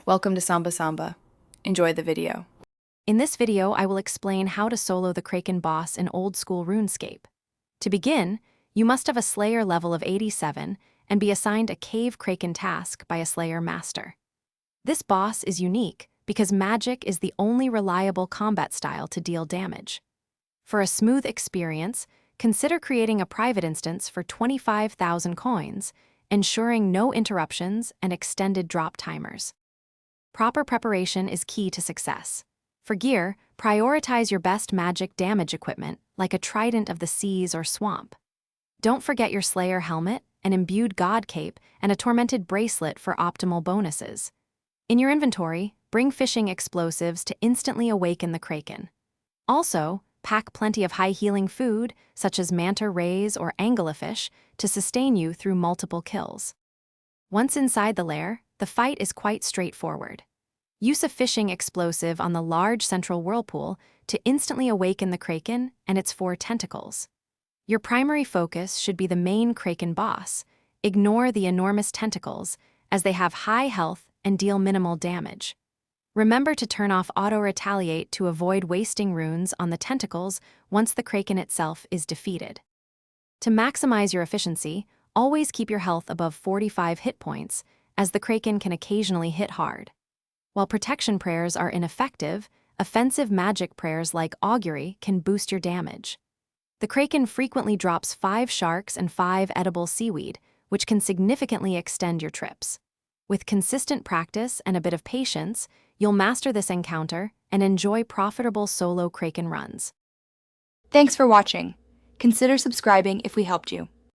Welcome to Samba Samba. Enjoy the video. In this video, I will explain how to solo the Kraken boss in old-school RuneScape. To begin, you must have a Slayer level of 87 and be assigned a Cave Kraken task by a Slayer Master. This boss is unique because magic is the only reliable combat style to deal damage. For a smooth experience, consider creating a private instance for 25,000 coins, ensuring no interruptions and extended drop timers. Proper preparation is key to success. For gear, prioritize your best magic damage equipment, like a trident of the seas or swamp. Don't forget your Slayer helmet, an imbued god cape, and a tormented bracelet for optimal bonuses. In your inventory, bring fishing explosives to instantly awaken the Kraken. Also, pack plenty of high-healing food, such as manta rays or anglerfish, to sustain you through multiple kills. Once inside the lair, the fight is quite straightforward. Use a fishing explosive on the large central whirlpool to instantly awaken the Kraken and its 4 tentacles. Your primary focus should be the main Kraken boss. Ignore the enormous tentacles, as they have high health and deal minimal damage. Remember to turn off auto-retaliate to avoid wasting runes on the tentacles once the Kraken itself is defeated. To maximize your efficiency, always keep your health above 45 hit points, as the Kraken can occasionally hit hard. While protection prayers are ineffective, offensive magic prayers like augury can boost your damage. The Kraken frequently drops 5 sharks and 5 edible seaweed, which can significantly extend your trips. With consistent practice and a bit of patience, you'll master this encounter and enjoy profitable solo Kraken runs. Thanks for watching. Consider subscribing if we helped you.